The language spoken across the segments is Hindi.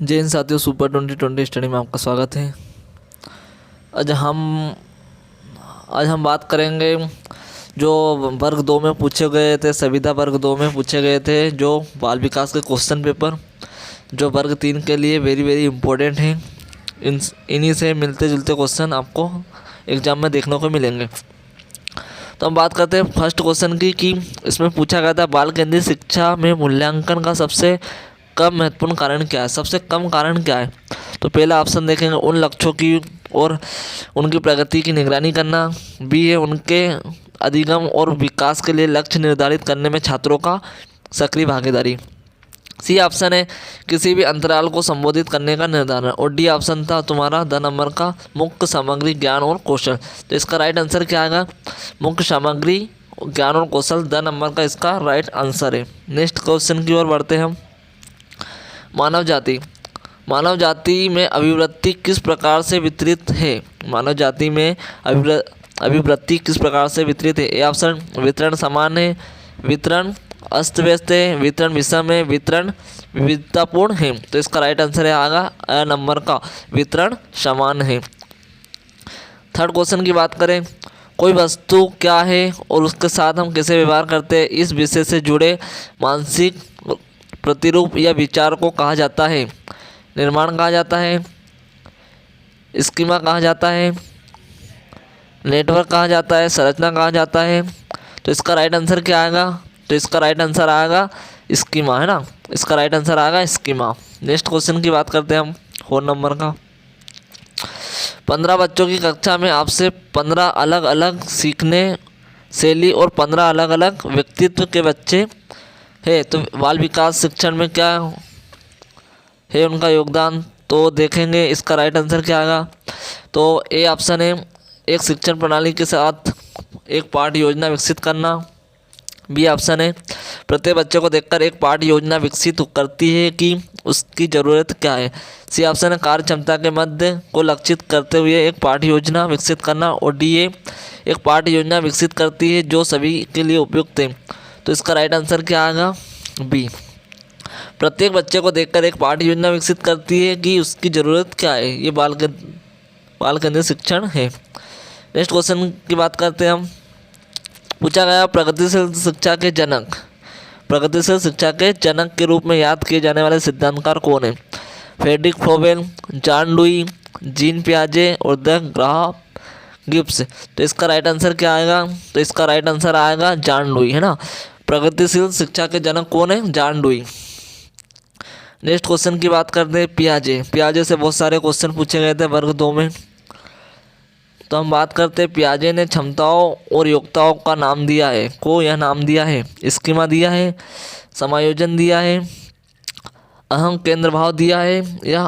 जय हिंद साथियों, सुपर 2020 स्टडी में आपका स्वागत है। आज हम बात करेंगे जो वर्ग 2 में पूछे गए थे, संविदा वर्ग 2 में पूछे गए थे जो बाल विकास के क्वेश्चन पेपर, जो वर्ग 3 के लिए वेरी वेरी इंपॉर्टेंट हैं। इन्हीं से मिलते जुलते क्वेश्चन आपको एग्जाम में देखने को मिलेंगे। तो हम बात करते हैं फर्स्ट क्वेश्चन की कि इसमें पूछा गया था बाल केंद्रित शिक्षा में मूल्यांकन का सबसे कम महत्वपूर्ण कारण क्या है। सबसे कम कारण क्या है? तो पहला ऑप्शन देखेंगे उन लक्ष्यों की और उनकी प्रगति की निगरानी करना। बी है उनके अधिगम और विकास के लिए लक्ष्य निर्धारित करने में छात्रों का सक्रिय भागीदारी। सी ऑप्शन है किसी भी अंतराल को संबोधित करने का निर्धारण। और डी ऑप्शन था तुम्हारा 10 नंबर का मुख्य सामग्री ज्ञान और कौशल। तो इसका राइट आंसर क्या आएगा? मुख्य सामग्री ज्ञान और कौशल 10 नंबर का इसका राइट आंसर है। नेक्स्ट क्वेश्चन की ओर बढ़ते हैं हम। मानव जाति में अभिवृत्ति किस प्रकार से वितरित है? मानव जाति में अभिवृत्ति किस प्रकार से वितरित है? ए ऑप्शन वितरण समान है, वितरण अस्त व्यस्त है, वितरण विषम है, वितरण विविधतापूर्ण है। तो इसका राइट आंसर है आगा ए नंबर का वितरण समान है। थर्ड क्वेश्चन की बात करें, कोई वस्तु क्या है और उसके साथ हम कैसे व्यवहार करते हैं, इस विषय से जुड़े मानसिक प्रतिरूप या विचार को कहा जाता है? निर्माण कहा जाता है, स्कीमा कहा जाता है, नेटवर्क कहा जाता है, संरचना कहा जाता है। तो इसका राइट आंसर क्या आएगा? तो इसका राइट आंसर आएगा स्कीमा, है ना। इसका राइट आंसर आएगा स्कीमा। नेक्स्ट क्वेश्चन की बात करते हैं हम 4 नंबर का। 15 बच्चों की कक्षा में आपसे 15 अलग अलग सीखने शैली और 15 अलग अलग व्यक्तित्व के बच्चे है। तो बाल विकास शिक्षण में क्या है उनका योगदान? तो देखेंगे इसका राइट आंसर क्या आएगा। तो ए ऑप्शन है एक शिक्षण प्रणाली के साथ एक पाठ योजना विकसित करना। बी ऑप्शन है प्रत्येक बच्चे को देखकर एक पाठ योजना विकसित करती है कि उसकी ज़रूरत क्या है। सी ऑप्शन है कार्य क्षमता के मध्य को लक्षित करते हुए एक पाठ योजना विकसित करना। और डी ए एक पाठ योजना विकसित करती है जो सभी के लिए उपयुक्त है। तो इसका राइट आंसर क्या आएगा? बी, प्रत्येक बच्चे को देखकर एक पाठ योजना विकसित करती है कि उसकी ज़रूरत क्या है। ये बाल केंद्रित शिक्षण है। नेक्स्ट क्वेश्चन की बात करते हैं हम। पूछा गया प्रगतिशील शिक्षा के जनक, प्रगतिशील शिक्षा के जनक के रूप में याद किए जाने वाले सिद्धांतकार कौन है? Friedrich Froebel, John Dewey, Jean पियाजे और द ग्राहम गिब्स। तो इसका राइट आंसर क्या आएगा? तो इसका राइट आंसर आएगा जॉन डुई, है ना। प्रगतिशील शिक्षा के जनक कौन है? John dewy. नेक्स्ट क्वेश्चन की बात करते हैं पियाजे से बहुत सारे क्वेश्चन पूछे गए थे वर्ग 2 में। तो हम बात करते हैं पियाजे ने क्षमताओं और योग्यताओं का नाम दिया है, को यह नाम दिया है, स्कीमा दिया है, समायोजन दिया है, अहम केंद्र भाव दिया है या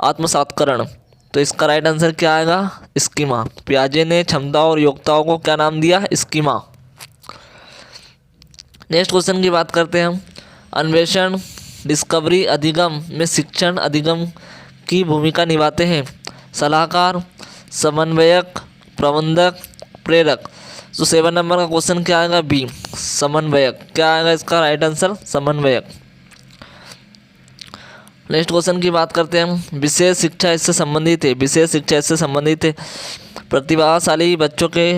आत्मसात्करण। तो इसका राइट आंसर क्या आएगा? स्कीमा। पियाजे ने क्षमताओं और योग्यताओं को क्या नाम दिया? स्कीमा। नेक्स्ट क्वेश्चन की बात करते हैं हम। अन्वेषण डिस्कवरी अधिगम में शिक्षण अधिगम की भूमिका निभाते हैं सलाहकार, समन्वयक, प्रबंधक, प्रेरक। तो 7 नंबर का क्वेश्चन क्या आएगा? बी, समन्वयक। क्या आएगा इसका राइट आंसर? समन्वयक। नेक्स्ट क्वेश्चन की बात करते हैं हम। विशेष शिक्षा इससे संबंधित है, विशेष शिक्षा इससे संबंधित है प्रतिभाशाली बच्चों के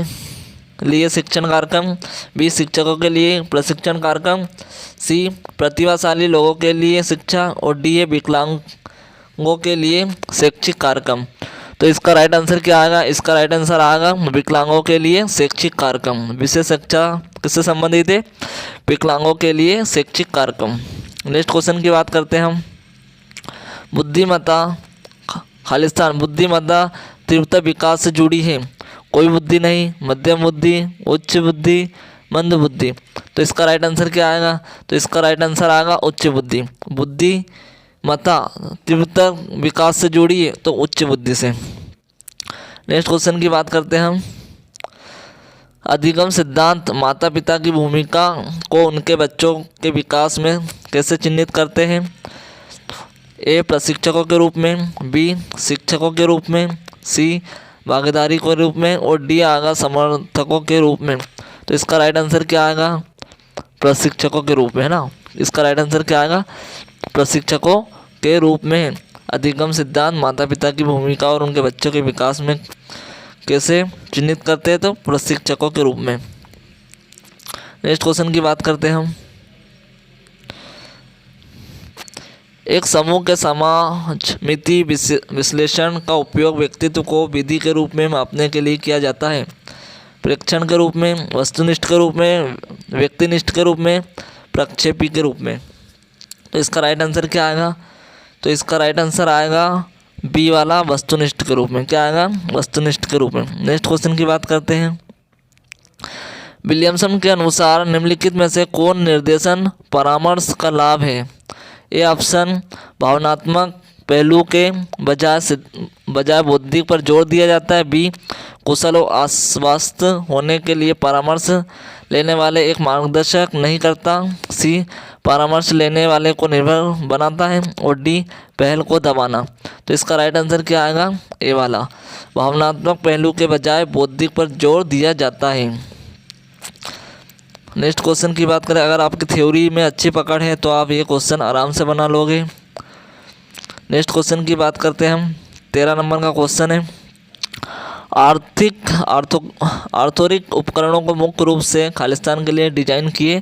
लिए शिक्षण कार्यक्रम। बी, शिक्षकों के लिए प्रशिक्षण कार्यक्रम। सी, प्रतिभाशाली लोगों के लिए शिक्षा। और डी है विकलांगों के लिए शैक्षिक कार्यक्रम। तो इसका राइट आंसर क्या आएगा? इसका राइट आंसर आएगा विकलांगों के लिए शैक्षिक कार्यक्रम। विशेष शिक्षा किससे संबंधित है? विकलांगों के लिए शैक्षिक कार्यक्रम। नेक्स्ट क्वेश्चन की बात करते हैं हम। बुद्धिमत्ता खालिस्तान बुद्धिमत्ता तीव्रता विकास से जुड़ी है। कोई बुद्धि नहीं, मध्यम बुद्धि, उच्च बुद्धि, मंद बुद्धि। तो इसका राइट आंसर क्या आएगा? तो इसका राइट आंसर आएगा उच्च बुद्धि। बुद्धिमत्ता तीव्रता विकास से जुड़ी है तो उच्च बुद्धि से। नेक्स्ट क्वेश्चन की बात करते हैं हम। अधिगम सिद्धांत माता पिता की भूमिका को उनके बच्चों के विकास में कैसे चिन्हित करते हैं? ए, प्रशिक्षकों के रूप में। बी, शिक्षकों के रूप में। सी, भागीदारी के रूप में। और डी आएगा समर्थकों के रूप में। तो इसका राइट आंसर क्या आएगा? प्रशिक्षकों के रूप में, है ना। इसका राइट आंसर क्या आएगा? प्रशिक्षकों के रूप में। अधिगम सिद्धांत माता पिता की भूमिका और उनके बच्चों के विकास में कैसे चिन्हित करते हैं, तो प्रशिक्षकों के रूप में। नेक्स्ट क्वेश्चन की बात करते हैं हम। एक समूह के समाज मिति विश्लेषण का उपयोग व्यक्तित्व को विधि के रूप में मापने के लिए किया जाता है। प्रेक्षण के रूप में, वस्तुनिष्ठ के रूप में, व्यक्तिनिष्ठ के रूप में, प्रक्षेपी के रूप में। तो इसका राइट आंसर क्या आएगा, तो इसका राइट आंसर आएगा बी वाला, वस्तुनिष्ठ के रूप में। क्या आएगा, वस्तुनिष्ठ के रूप में। नेक्स्ट क्वेश्चन की बात करते हैं। विलियमसन के अनुसार निम्नलिखित में से कौन निर्देशन परामर्श का लाभ है। ए ऑप्शन भावनात्मक पहलू के बजाय बौद्धिक पर जोर दिया जाता है। बी कुशल और आश्वस्त होने के लिए परामर्श लेने वाले एक मार्गदर्शक नहीं करता। सी परामर्श लेने वाले को निर्भर बनाता है। और डी पहल को दबाना। तो इसका राइट आंसर क्या आएगा, ए वाला, भावनात्मक पहलू के बजाय बौद्धिक पर जोर दिया जाता है। नेक्स्ट क्वेश्चन की बात करें, अगर आपकी थ्योरी में अच्छी पकड़ है तो आप ये क्वेश्चन आराम से बना लोगे। नेक्स्ट क्वेश्चन की बात करते हैं हम। 13 नंबर का क्वेश्चन है। आर्थोरिक उपकरणों को मुख्य रूप से खालिस्तान के लिए डिजाइन किया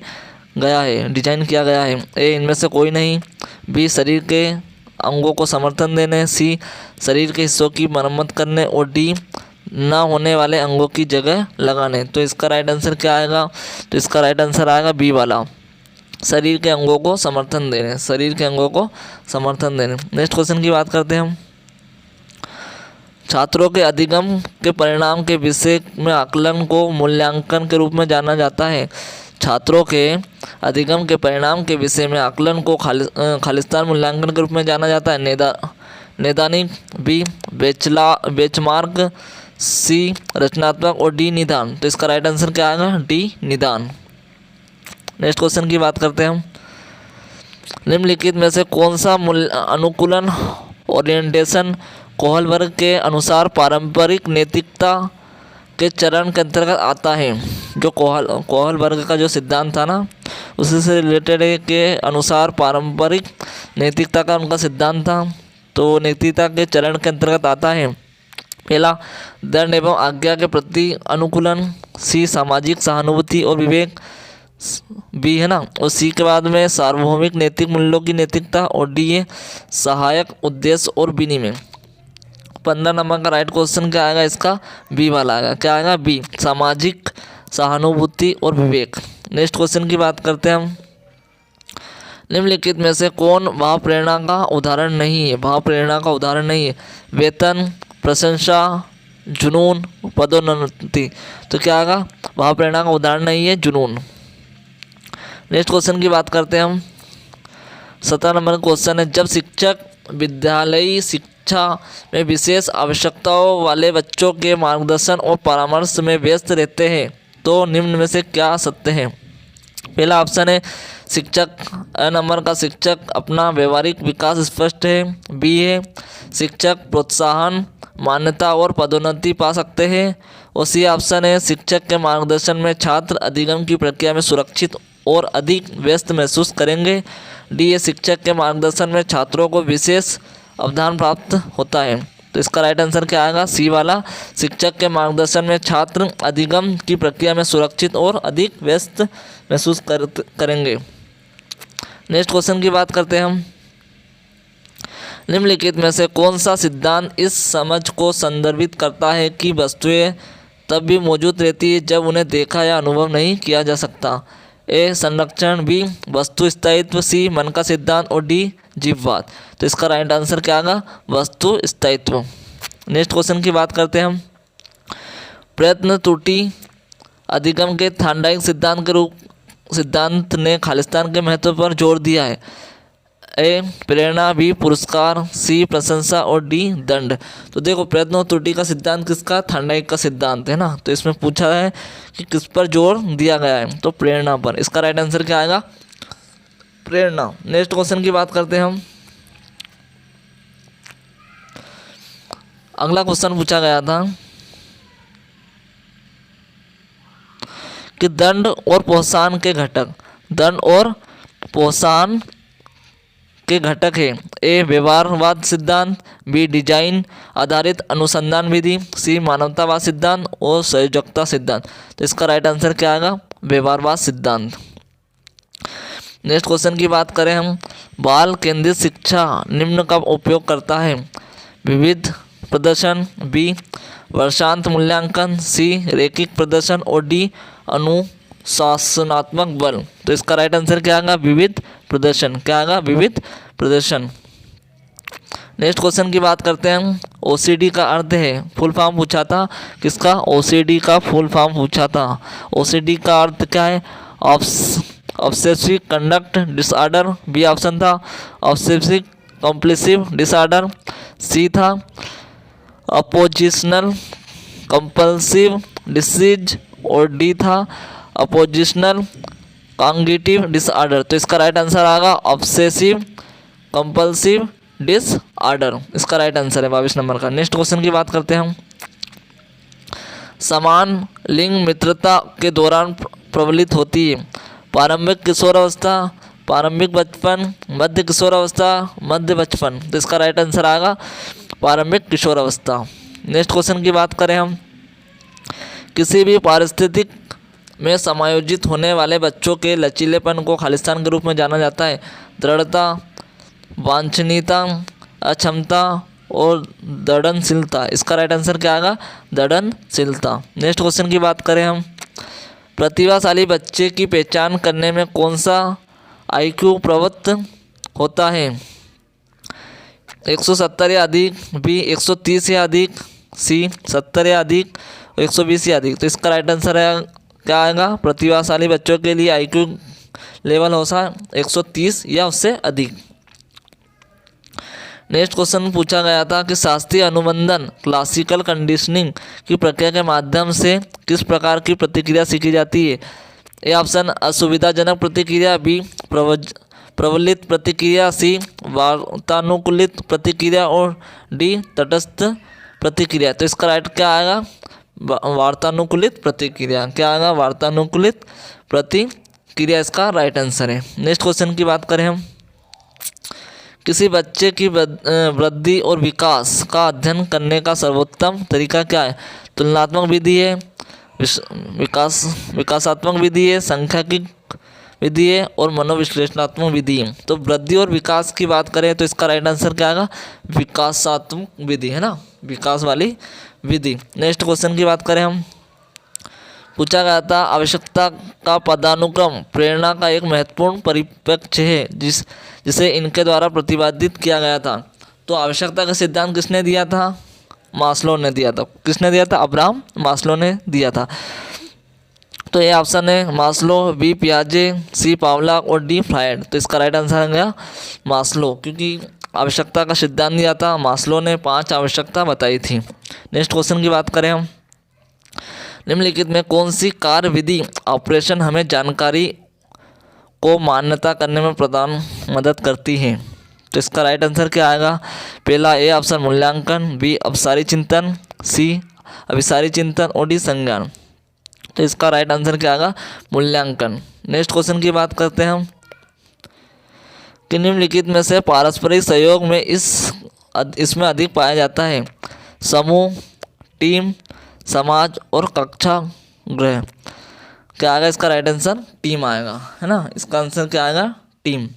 गया है। ए इनमें से कोई नहीं। बी शरीर के अंगों को समर्थन देने। सी शरीर के हिस्सों की मरम्मत करने। और डी ना होने वाले अंगों की जगह लगाने। तो इसका राइट आंसर क्या आएगा, तो इसका राइट आंसर आएगा बी वाला, शरीर के अंगों को समर्थन देने। शरीर के अंगों को समर्थन देने। नेक्स्ट क्वेश्चन की बात करते हैं हम। छात्रों के अधिगम के परिणाम के विषय में आकलन को मूल्यांकन के रूप में जाना जाता है। छात्रों के अधिगम के परिणाम के विषय में आकलन को खालिस्तान मूल्यांकन के रूप में जाना जाता है। नैदानिक। B benchmark. सी रचनात्मक। और डी निदान। तो इसका राइट आंसर क्या आएगा, डी निदान। नेक्स्ट क्वेश्चन की बात करते हैं हम। निम्नलिखित में से कौन सा अनुकूलन ओरिएंटेशन कोहल वर्ग के अनुसार पारंपरिक नैतिकता के चरण के अंतर्गत आता है। जो कोहल वर्ग का जो सिद्धांत था ना, उसी से रिलेटेड है के अनुसार पारंपरिक नैतिकता का उनका सिद्धांत था। तो नैतिकता के चरण के अंतर्गत आता है। पहला दंड एवं आज्ञा के प्रति अनुकूलन। सी सामाजिक सहानुभूति और विवेक। बी है ना, और सी के बाद में सार्वभौमिक नैतिक मूल्यों की नैतिकता। और डी है सहायक उद्देश्य और विनिमय। 15 नंबर का राइट क्वेश्चन क्या आएगा, इसका बी वाला आएगा। क्या आएगा, बी सामाजिक सहानुभूति और विवेक। नेक्स्ट क्वेश्चन की बात करते हैं हम। निम्नलिखित में से कौन भाव प्रेरणा का उदाहरण नहीं है। भाव प्रेरणा का उदाहरण नहीं है। वेतन, प्रशंसा, जुनून, पदोन्नति। तो क्या आएगा, भाव प्रेरणा का उदाहरण नहीं है, जुनून। नेक्स्ट क्वेश्चन की बात करते हैं हम। 17 नंबर क्वेश्चन है। जब शिक्षक विद्यालयी शिक्षा में विशेष आवश्यकताओं वाले बच्चों के मार्गदर्शन और परामर्श में व्यस्त रहते हैं तो निम्न में से क्या सत्य है। पहला ऑप्शन है शिक्षक नंबर का शिक्षक अपना व्यवहारिक विकास स्पष्ट है। बी है शिक्षक प्रोत्साहन, मान्यता और पदोन्नति पा सकते हैं। और सी ऑप्शन है शिक्षक के मार्गदर्शन में छात्र अधिगम की प्रक्रिया में सुरक्षित और अधिक व्यस्त महसूस करेंगे। डी है शिक्षक के मार्गदर्शन में छात्रों को विशेष अवधान प्राप्त होता है। तो इसका राइट आंसर क्या आएगा, सी वाला, शिक्षक के मार्गदर्शन में छात्र अधिगम की प्रक्रिया में सुरक्षित और अधिक व्यस्त महसूस करेंगे। नेक्स्ट क्वेश्चन की बात करते हैं हम। निम्नलिखित में से कौन सा सिद्धांत इस समझ को संदर्भित करता है कि वस्तुएं तब भी मौजूद रहती है जब उन्हें देखा या अनुभव नहीं किया जा सकता। ए संरक्षण। बी वस्तु स्थायित्व। सी मन का सिद्धांत। और डी जीववाद। तो इसका राइट आंसर क्या आएगा, वस्तु स्थायित्व। नेक्स्ट क्वेश्चन की बात करते हैं हम। प्रयत्न त्रुटि अधिगम के थांडाइक सिद्धांत ने खालिस्तान के महत्व पर जोर दिया है। ए प्रेरणा। बी पुरस्कार। सी प्रशंसा। और डी दंड। तो देखो प्रयत्न और त्रुटि का सिद्धांत किसका, थांडाइक का सिद्धांत है ना। तो इसमें पूछा है कि किस पर जोर दिया गया है, तो प्रेरणा पर। इसका राइट आंसर क्या आएगा, प्रेरणा। नेक्स्ट क्वेश्चन की बात करते हैं हम। अगला क्वेश्चन पूछा गया था कि दंड और प्रोत्साहन के घटक, दंड और प्रोत्साहन के घटक है? ए व्यवहारवाद सिद्धांत, बी डिजाइन आधारित अनुसंधान विधि, सी मानवतावाद सिद्धांत और संयोजकता सिद्धांत। तो इसका राइट आंसर क्या आएगा? व्यवहारवाद सिद्धांत। नेक्स्ट क्वेश्चन की बात करें हम, बाल केंद्रित शिक्षा निम्न का उपयोग करता है? विविध प्रदर्शन, बी वर्षांत मूल्यांकन, सी रैखिक प्रदर्शन और डी अनुशासनात्मक बल। तो इसका राइट आंसर क्या आएगा? विविध प्रदर्शन। क्या आएगा? विविध प्रदर्शन। नेक्स्ट क्वेश्चन की बात करते हैं हम, ओसीडी का अर्थ है, फुल फॉर्म पूछा था किसका? ओसीडी का फुल फॉर्म पूछा था। ओसीडी का अर्थ क्या है? Obsessive conduct disorder, B option था ऑब्सेसिव कंपल्सिव डिसऑर्डर, सी था अपोजिशनल कंपल्सिव डिसीज और डी था अपोजिशनल कॉग्निटिव डिसऑर्डर। तो इसका राइट आंसर आएगा ऑब्सेसिव कंपल्सिव डिसऑर्डर। इसका राइट आंसर है 22 नंबर का। नेक्स्ट क्वेश्चन की बात करते हैं हम, समान लिंग मित्रता के दौरान प्रबलित होती है? प्रारंभिक किशोरावस्था, प्रारंभिक बचपन, मध्य किशोरावस्था, मध्य बचपन। तो इसका राइट आंसर आएगा प्रारंभिक किशोरावस्था। नेक्स्ट क्वेश्चन की बात करें हम, किसी भी पारिस्थितिक में समायोजित होने वाले बच्चों के लचीलेपन को खालिस्तान के रूप में जाना जाता है? दृढ़ता, वांछनीयता, अक्षमता और दृढ़नशीलता। इसका राइट आंसर क्या आएगा? दृढ़नशीलता। नेक्स्ट क्वेश्चन की बात करें हम, प्रतिभाशाली बच्चे की पहचान करने में कौन सा आईक्यू प्रवृत्त होता है? 170 या अधिक, बी 130 या अधिक, सी 70 या अधिक, 120 या अधिक। तो इसका राइट आंसर है क्या आएगा? प्रतिभाशाली बच्चों के लिए आईक्यू लेवल होता है 130 या उससे अधिक। नेक्स्ट क्वेश्चन पूछा गया था कि शास्त्रीय अनुबंधन क्लासिकल कंडीशनिंग की प्रक्रिया के माध्यम से किस प्रकार की प्रतिक्रिया सीखी जाती है? ए ऑप्शन असुविधाजनक प्रतिक्रिया, बी प्रबलित प्रतिक्रिया, सी वार्तानुकूलित प्रतिक्रिया और डी तटस्थ प्रतिक्रिया। तो इसका राइट क्या आएगा? वार्तानुकूलित प्रतिक्रिया। क्या आएगा? वार्तानुकूलित प्रतिक्रिया इसका राइट आंसर है। नेक्स्ट क्वेश्चन की बात करें हम, किसी बच्चे की वृद्धि और विकास का अध्ययन करने का सर्वोत्तम तरीका क्या है? तुलनात्मक विधि है, विकासात्मक विधि है, सांख्यिकी विधि है और मनोविश्लेषणात्मक विधि है। तो वृद्धि और विकास की बात करें तो इसका राइट आंसर क्या आएगा? विकासात्मक विधि, है ना, विकास वाली विधि। नेक्स्ट क्वेश्चन की बात करें हम, पूछा गया था आवश्यकता का पदानुक्रम प्रेरणा का एक महत्वपूर्ण परिप्रेक्ष्य है जिसे इनके द्वारा प्रतिपादित किया गया था। तो आवश्यकता का सिद्धांत किसने दिया था? मास्लो ने दिया था। किसने दिया था? अब्राहम मास्लो ने दिया था। तो ये ऑप्शन है मास्लो, बी पियाजे, सी पावला और डी फ्रायड। तो इसका राइट आंसर है गया मास्लो, क्योंकि आवश्यकता का सिद्धांत दिया था मास्लो ने, 5 आवश्यकता बताई थी। नेक्स्ट क्वेश्चन की बात करें हम, निम्नलिखित में कौन सी कार्य विधि ऑपरेशन हमें जानकारी को मान्यता करने में प्रदान मदद करती है? तो इसका राइट आंसर क्या आएगा? पहला ए ऑप्शन मूल्यांकन, बी अपसारी चिंतन, सी अभिसारी चिंतन और डी संज्ञान। तो इसका राइट आंसर क्या आएगा? मूल्यांकन। नेक्स्ट क्वेश्चन की बात करते हैं हम, कि निम्नलिखित में से पारस्परिक सहयोग में इसमें अधिक पाया जाता है? समूह, टीम, समाज और कक्षा गृह। क्या आएगा इसका राइट आंसर? टीम आएगा, है ना। इसका आंसर क्या आएगा? टीम।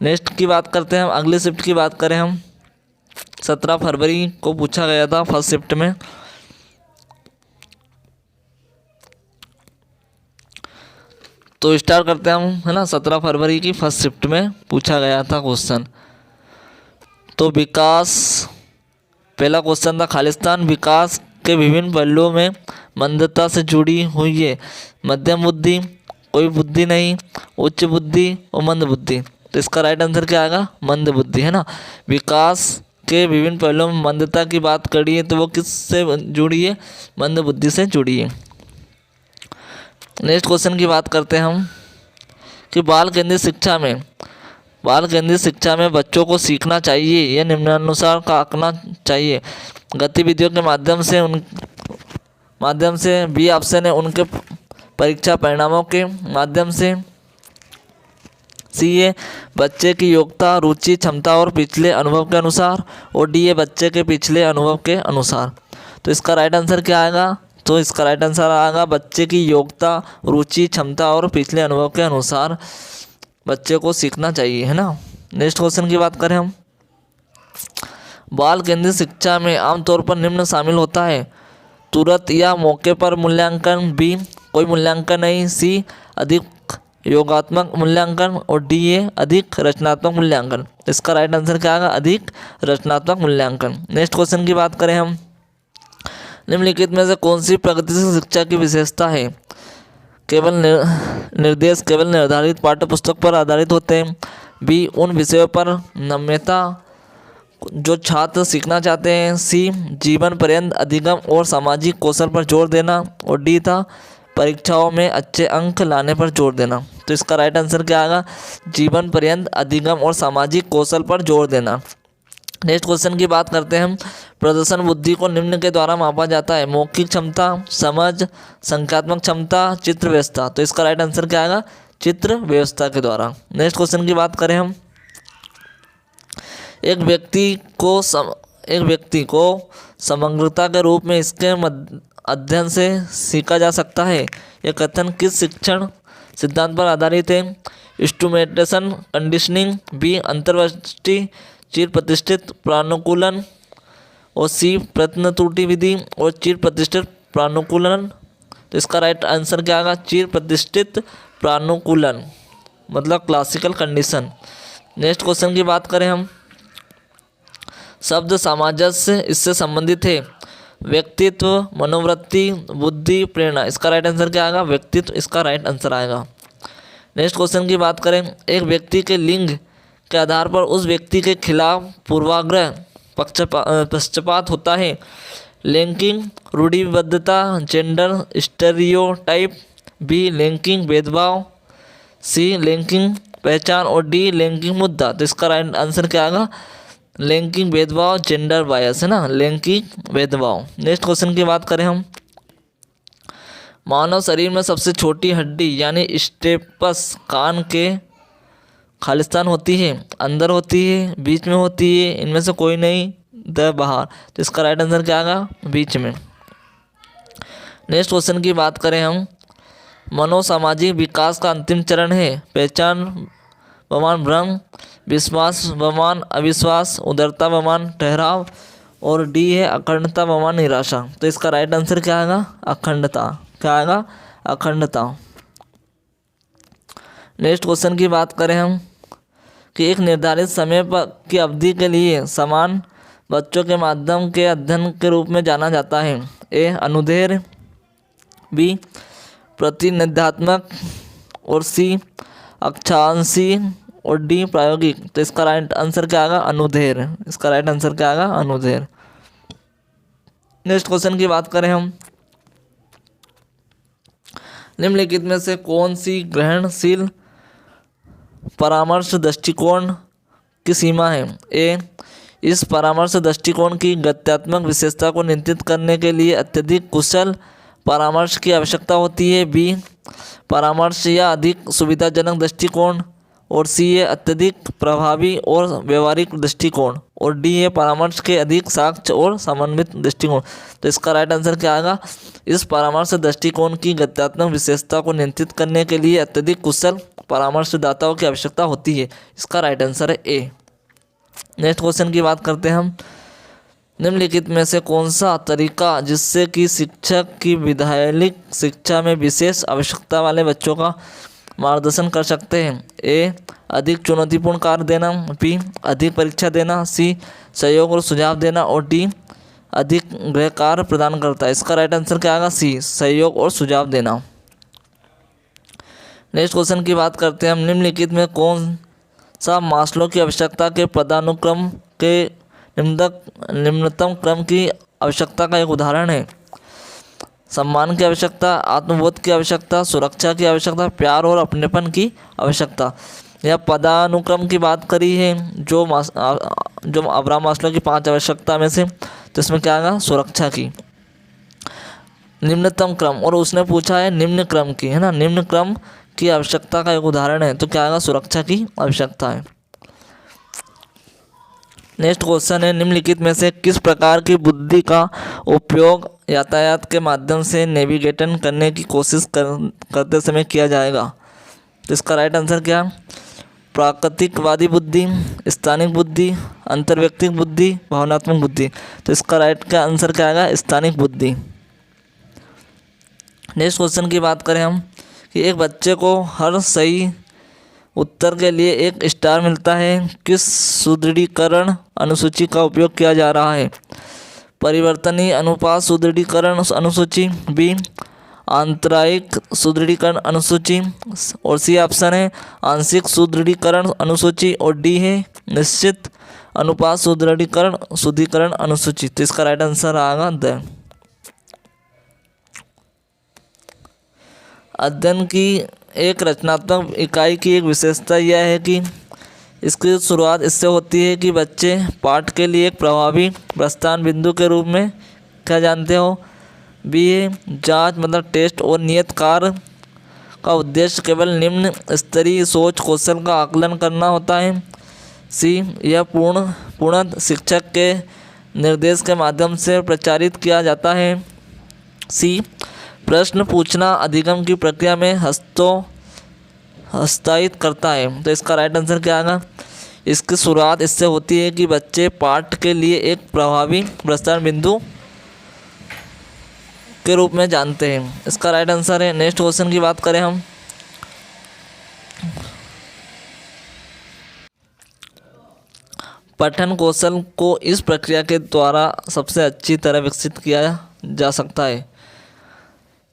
नेक्स्ट की बात करते हैं हम, अगले शिफ्ट की बात करें हम, 17 फरवरी को पूछा गया था फर्स्ट शिफ्ट में। तो स्टार्ट करते हैं हम, है ना। 17 फरवरी की फर्स्ट शिफ्ट में पूछा गया था क्वेश्चन। तो विकास, पहला क्वेश्चन था खालिस्तान विकास के विभिन्न पहलुओं में मंदता से जुड़ी हुई है? मध्यम बुद्धि, कोई बुद्धि नहीं, उच्च बुद्धि और मंद बुद्धि। तो इसका राइट आंसर क्या आएगा? मंद बुद्धि, है ना। विकास के विभिन्न पहलुओं में मंदता की बात करी है तो वो किससे जुड़ी है? मंद बुद्धि से जुड़ी है। नेक्स्ट क्वेश्चन की बात करते हैं हम, कि बाल केंद्रित शिक्षा में बच्चों को सीखना चाहिए या निम्नानुसार का आंकना चाहिए? गतिविधियों के माध्यम से, बी ऑप्शन है उनके परीक्षा परिणामों के माध्यम से, सी है बच्चे की योग्यता, रुचि, क्षमता और पिछले अनुभव के अनुसार, और डी है बच्चे के पिछले अनुभव के अनुसार। तो इसका राइट आंसर क्या आएगा? तो इसका राइट आंसर आएगा बच्चे की योग्यता, रुचि, क्षमता और पिछले अनुभव के अनुसार बच्चे को सीखना चाहिए, है ना। नेक्स्ट क्वेश्चन की बात करें हम, बाल केंद्रित शिक्षा में आमतौर पर निम्न शामिल होता है, तुरंत या मौके पर मूल्यांकन, बी कोई मूल्यांकन नहीं, सी अधिक योगात्मक मूल्यांकन, और डी है अधिक रचनात्मक मूल्यांकन। इसका राइट आंसर क्या आएगा? अधिक रचनात्मक मूल्यांकन। नेक्स्ट क्वेश्चन की बात करें हम, निम्नलिखित में से कौन सी प्रगतिशील शिक्षा की विशेषता है? केवल निर्देश केवल निर्धारित पाठ्य पुस्तक पर आधारित होते हैं, बी उन विषयों पर नम्यता जो छात्र सीखना चाहते हैं, सी जीवन पर्यंत अधिगम और सामाजिक कौशल पर जोर देना, और डी था परीक्षाओं में अच्छे अंक लाने पर जोर देना। तो इसका राइट आंसर क्या आएगा? जीवन पर्यंत अधिगम और सामाजिक कौशल पर जोर देना। नेक्स्ट क्वेश्चन की बात करते हैं हम, प्रदर्शन बुद्धि को निम्न के द्वारा मापा जाता है, मौखिक क्षमता, समझ, संख्यात्मक क्षमता, चित्र व्यवस्था। तो इसका राइट आंसर क्या आएगा? चित्र व्यवस्था के द्वारा। नेक्स्ट क्वेश्चन की बात करें हम, एक व्यक्ति को समग्रता के रूप में इसके अध्ययन से सीखा जा सकता है। यह कथन किस शिक्षण सिद्धांत पर आधारित है? इंस्ट्रूमेंटेशन कंडीशनिंग, बी अंतर्दृष्टि, चिर प्रतिष्ठित प्रानुकूलन, और सी प्रत्न त्रुटि विधि, और चिर प्रतिष्ठित प्रानुकूलन। तो इसका राइट आंसर क्या आएगा? चिर प्रतिष्ठित प्रानुकूलन, मतलब क्लासिकल कंडीशन। नेक्स्ट क्वेश्चन की बात करें हम, शब्द सामंजस्य इससे संबंधित है, व्यक्तित्व, मनोवृत्ति, बुद्धि, प्रेरणा। इसका राइट आंसर क्या आएगा? व्यक्तित्व इसका राइट आंसर आएगा। नेक्स्ट क्वेश्चन की बात करें, एक व्यक्ति के लिंग के आधार पर उस व्यक्ति के खिलाफ पूर्वाग्रह पक्षपात होता है, लिंकिंग रूढ़िबद्धता, जेंडर स्टेरियोटाइप, बी लिंकिंग भेदभाव, सी लिंकिंग पहचान, और डी लिंकिंग मुद्दा। तो इसका राइट आंसर क्या आएगा? लिंकिंग भेदभाव, जेंडर बायस, है ना, लिंकिंग भेदभाव। नेक्स्ट क्वेश्चन की बात करें हम, मानव शरीर में सबसे छोटी हड्डी यानी स्टेपस कान के खालिस्तान होती है, अंदर होती है, बीच में होती है, इनमें से कोई नहीं, द बाहर। तो इसका राइट आंसर क्या आएगा? बीच में। नेक्स्ट क्वेश्चन की बात करें हम, मनोसामाजिक विकास का अंतिम चरण है, पहचान बमान भ्रम, विश्वास बमान अविश्वास, उदारता बमान ठहराव, और डी है अखंडता बमान निराशा। तो इसका राइट आंसर क्या आएगा? अखंडता। क्या आएगा? अखंडता। नेक्स्ट क्वेश्चन की बात करें हम कि एक निर्धारित समय पर की अवधि के लिए समान बच्चों के माध्यम के अध्ययन के रूप में जाना जाता है, ए अनुदैर्ध्य, बी प्रतिनिधात्मक, और सी अक्षांशी, और डी प्रायोगिक। तो इसका राइट आंसर क्या आएगा? अनुदैर्ध्य। इसका राइट आंसर क्या आएगा? अनुदैर्ध्य। नेक्स्ट क्वेश्चन की बात करें हम, निम्नलिखित में से कौन सी ग्रहणशील परामर्श दृष्टिकोण की सीमा है? ए इस परामर्श दृष्टिकोण की गत्यात्मक विशेषता को नियंत्रित करने के लिए अत्यधिक कुशल परामर्श की आवश्यकता होती है, बी परामर्श या अधिक सुविधाजनक दृष्टिकोण, और सी है अत्यधिक प्रभावी और व्यवहारिक दृष्टिकोण, और डी है परामर्श के अधिक साक्ष्य और समन्वित दृष्टिकोण। तो इसका राइट आंसर क्या आएगा? इस परामर्श दृष्टिकोण की गत्यात्मक विशेषता को नियंत्रित करने के लिए अत्यधिक कुशल परामर्शदाताओं की आवश्यकता होती है। इसका राइट आंसर है ए। नेक्स्ट क्वेश्चन की बात करते हैं हम, निम्नलिखित में से कौन सा तरीका जिससे कि शिक्षक की विद्यालयिक शिक्षा में विशेष आवश्यकता वाले बच्चों का मार्गदर्शन कर सकते हैं? ए अधिक चुनौतीपूर्ण कार्य देना, बी अधिक परीक्षा देना, सी सहयोग और सुझाव देना, और डी अधिक गृह कार्य प्रदान करता है। इसका राइट आंसर क्या आएगा? सी सहयोग और सुझाव देना। नेक्स्ट क्वेश्चन की बात करते हैं हम, निम्नलिखित में कौन सा मास्लो की आवश्यकता के पदानुक्रम के निम्नतम क्रम की आवश्यकता का एक उदाहरण है? सम्मान की आवश्यकता, आत्मबोध की आवश्यकता, सुरक्षा की आवश्यकता, प्यार और अपनेपन की आवश्यकता। यह पदानुक्रम की बात करी है जो अब्राहम मास्लो की 5 आवश्यकता में से, तो इसमें क्या आएगा? सुरक्षा की। निम्नतम क्रम, और उसने पूछा है निम्न क्रम की, है ना, निम्न क्रम की आवश्यकता का एक उदाहरण है, तो क्या आएगा, सुरक्षा की आवश्यकता है। नेक्स्ट क्वेश्चन है, निम्नलिखित में से किस प्रकार की बुद्धि का उपयोग यातायात के माध्यम से नेविगेशन करने की कोशिश करते समय किया जाएगा? तो इसका राइट आंसर क्या? प्राकृतिकवादी बुद्धि, स्थानिक बुद्धि, अंतर्व्यक्तिक बुद्धि, भावनात्मक बुद्धि। तो इसका राइट का आंसर क्या आएगा? स्थानिक बुद्धि। नेक्स्ट क्वेश्चन की बात करें हम कि एक बच्चे को हर सही उत्तर के लिए एक स्टार मिलता है, किस सुदृढ़ीकरण अनुसूची का उपयोग किया जा रहा है? परिवर्तनीय अनुपात सुदृढ़ीकरण अनुसूची, बी आंतरायिक सुदृढ़ीकरण अनुसूची, और सी ऑप्शन है आंशिक सुदृढ़ीकरण अनुसूची, और डी है निश्चित अनुपात शुद्धिकरण अनुसूची। तो इसका राइट आंसर आएगा द। अध्ययन की एक रचनात्मक इकाई की एक विशेषता यह है कि इसकी शुरुआत इससे होती है कि बच्चे पाठ के लिए एक प्रभावी प्रस्थान बिंदु के रूप में क्या जानते हो? बी है जांच मतलब टेस्ट और नियत कार्य का उद्देश्य केवल निम्न स्तरीय सोच कौशल का आकलन करना होता है। सी यह पूर्ण शिक्षक के निर्देश के माध्यम से प्रचारित किया जाता है। सी प्रश्न पूछना अधिगम की प्रक्रिया में हस्तक्षेप करता है। तो इसका राइट आंसर क्या आएगा? इसकी शुरुआत इससे होती है कि बच्चे पाठ के लिए एक प्रभावी प्रस्थान बिंदु के रूप में जानते हैं। इसका राइट आंसर है। नेक्स्ट क्वेश्चन की बात करें हम, पठन कौशल को इस प्रक्रिया के द्वारा सबसे अच्छी तरह विकसित किया जा सकता है?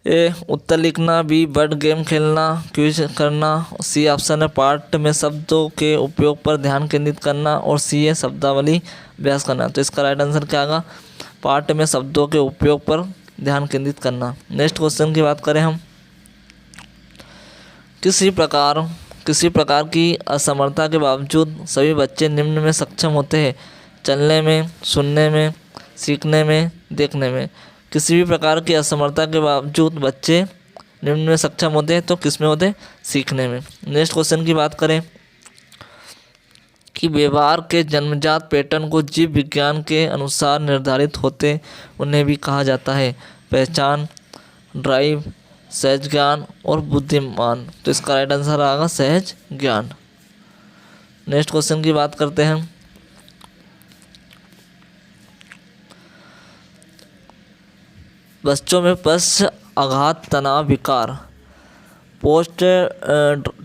ए उत्तर लिखना, बी वर्ड गेम खेलना, क्विज करना, सी ऑप्शन है पाठ में शब्दों के उपयोग पर ध्यान केंद्रित करना, और सी है शब्दावली अभ्यास करना। तो इसका राइट आंसर क्या आएगा? पाठ में शब्दों के उपयोग पर ध्यान केंद्रित करना। नेक्स्ट क्वेश्चन की बात करें हम, किसी प्रकार की असमर्थता के बावजूद सभी बच्चे निम्न में सक्षम होते हैं? चलने में, सुनने में, सीखने में, देखने में। किसी भी प्रकार की असमर्थता के बावजूद बच्चे निम्न में सक्षम होते हैं, तो किस में होते हैं? सीखने में। नेक्स्ट क्वेश्चन की बात करें कि व्यवहार के जन्मजात पैटर्न को जीव विज्ञान के अनुसार निर्धारित होते उन्हें भी कहा जाता है? पहचान, ड्राइव, सहज ज्ञान और बुद्धिमान। तो इसका राइट आंसर आएगा सहज ज्ञान। नेक्स्ट क्वेश्चन की बात करते हैं, बच्चों में पश्च आघात तनाव विकार पोस्ट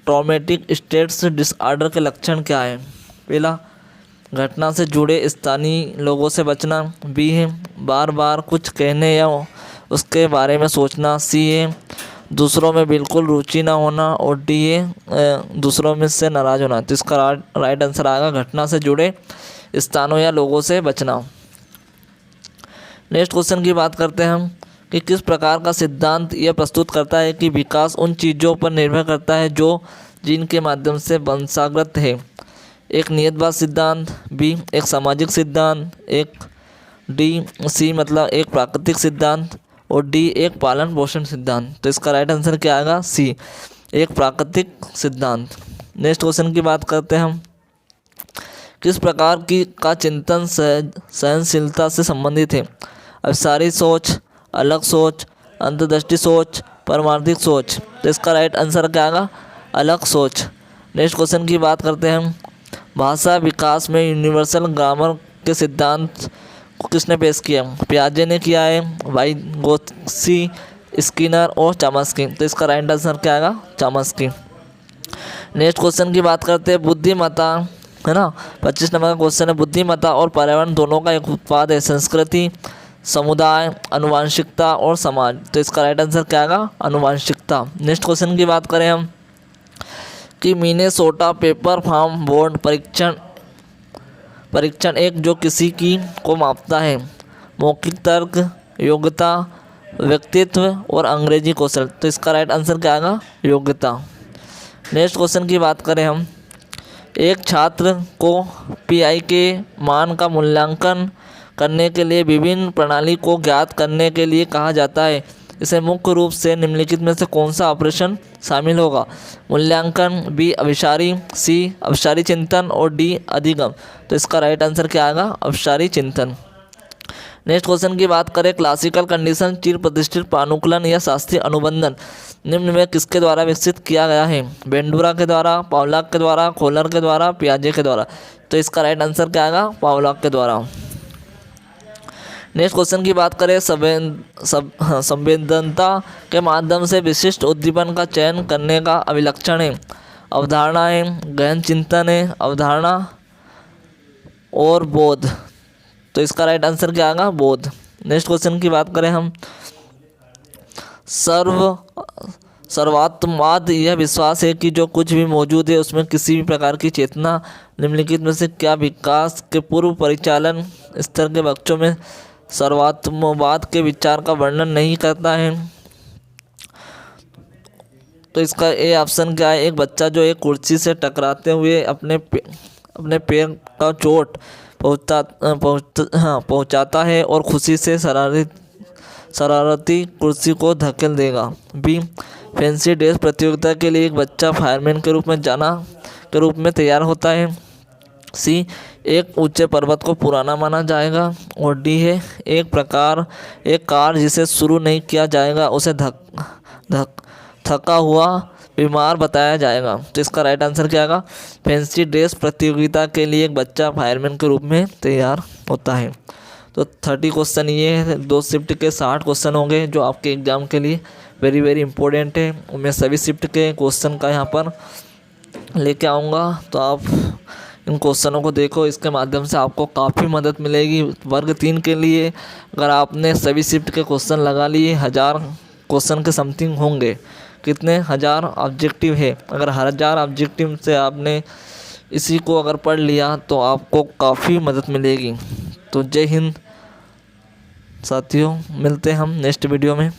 ट्रॉमेटिक स्ट्रेस डिसऑर्डर के लक्षण क्या है? पहला, घटना से जुड़े स्थानीय लोगों से बचना, बी है बार बार कुछ कहने या उसके बारे में सोचना, सी है दूसरों में बिल्कुल रुचि ना होना, और डी है दूसरों में से नाराज होना। तो इसका राइट आंसर आएगा घटना से जुड़े स्थानों या लोगों से बचना। नेक्स्ट क्वेश्चन की बात करते हैं हम कि किस प्रकार का सिद्धांत यह प्रस्तुत करता है कि विकास उन चीज़ों पर निर्भर करता है जो जीन के माध्यम से वंशागत है? एक नियतवाद सिद्धांत, बी एक सामाजिक सिद्धांत, एक डी सी मतलब एक प्राकृतिक सिद्धांत, और डी एक पालन पोषण सिद्धांत। तो इसका राइट आंसर क्या आएगा? सी एक प्राकृतिक सिद्धांत। नेक्स्ट क्वेश्चन की बात करते हैं हम, किस प्रकार की का चिंतन सहनशीलता से संबंधित है? अभिसारी सोच, अलग सोच, अंतर्दृष्टि सोच, परमार्थिक सोच। तो इसका राइट आंसर क्या आएगा? अलग सोच। नेक्स्ट क्वेश्चन की बात करते हैं हम, भाषा विकास में यूनिवर्सल ग्रामर के सिद्धांत को किसने पेश किया? पियाजे ने किया है, वाइगोत्स्की, स्किनर और चॉम्स्की। तो इसका राइट आंसर क्या आएगा? चॉम्स्की। नेक्स्ट क्वेश्चन की बात करते हैं, बुद्धिमत्ता है ना, 25 नंबर का क्वेश्चन है। बुद्धिमत्ता और पर्यावरण दोनों का एक उत्पाद है। संस्कृति, समुदाय, अनुवांशिकता और समाज। तो इसका राइट आंसर क्या आएगा? अनुवांशिकता। नेक्स्ट क्वेश्चन की बात करें हम कि मिनेसोटा पेपर फार्म बोर्ड परीक्षण एक जो किसी की को मापता है? मौखिक तर्क, योग्यता, व्यक्तित्व और अंग्रेजी कौशल। तो इसका राइट आंसर क्या आएगा? योग्यता। नेक्स्ट क्वेश्चन की बात करें हम, एक छात्र को पीआई के मान का मूल्यांकन करने के लिए विभिन्न प्रणाली को ज्ञात करने के लिए कहा जाता है? इसे मुख्य रूप से निम्नलिखित में से कौन सा ऑपरेशन शामिल होगा? मूल्यांकन, बी अभिसारी, सी अभिसारी चिंतन और डी अधिगम। तो इसका राइट आंसर क्या आएगा? अभिसारी चिंतन। नेक्स्ट क्वेश्चन की बात करें, क्लासिकल कंडीशन चिर प्रतिष्ठित पानुकुलन या शास्त्रीय अनुबंधन निम्न में किसके द्वारा विकसित किया गया है? बेंडूरा के द्वारा, पावलॉक के द्वारा, खोलर के द्वारा, पियाजे के द्वारा। तो इसका राइट आंसर क्या आएगा? पावलॉक के द्वारा। नेक्स्ट क्वेश्चन की बात करें, संवेदनता के माध्यम से विशिष्ट उद्दीपन का चयन करने का अभिलक्षण है? अवधारणा है, गहन चिंतन है, अवधारणा और बोध। तो इसका राइट आंसर क्या आएगा? बोध। नेक्स्ट क्वेश्चन की बात करें हम, सर्वात्मवाद यह विश्वास है कि जो कुछ भी मौजूद है उसमें किसी भी प्रकार की चेतना निम्नलिखित में से क्या विकास के पूर्व परिचालन स्तर के बच्चों में सर्वात्मवाद के विचार का वर्णन नहीं करता है? तो इसका ए ऑप्शन क्या है? एक बच्चा जो एक कुर्सी से टकराते हुए अपने पैर का चोट पहुंचाता है और खुशी से शरारती कुर्सी को धकेल देगा। बी फैंसी ड्रेस प्रतियोगिता के लिए एक बच्चा फायरमैन के रूप में तैयार होता है। सी एक ऊंचे पर्वत को पुराना माना जाएगा। और डी है एक कार जिसे शुरू नहीं किया जाएगा उसे थका हुआ बीमार बताया जाएगा। तो इसका राइट आंसर क्या आएगा? फैंसी ड्रेस प्रतियोगिता के लिए एक बच्चा फायरमैन के रूप में तैयार होता है। तो 30 क्वेश्चन ये है, 2 शिफ्ट के 60 क्वेश्चन होंगे जो आपके एग्जाम के लिए वेरी वेरी इंपॉर्टेंट है। मैं सभी शिफ्ट के क्वेश्चन का यहाँ पर लेके आऊँगा, तो आप इन क्वेश्चनों को देखो, इसके माध्यम से आपको काफ़ी मदद मिलेगी। वर्ग 3 के लिए अगर आपने सभी शिफ्ट के क्वेश्चन लगा लिए 1000 क्वेश्चन के समथिंग होंगे। कितने? 1000 ऑब्जेक्टिव है। अगर 1000 ऑब्जेक्टिव से आपने इसी को अगर पढ़ लिया तो आपको काफ़ी मदद मिलेगी। तो जय हिंद साथियों, मिलते हैं हम नेक्स्ट वीडियो में।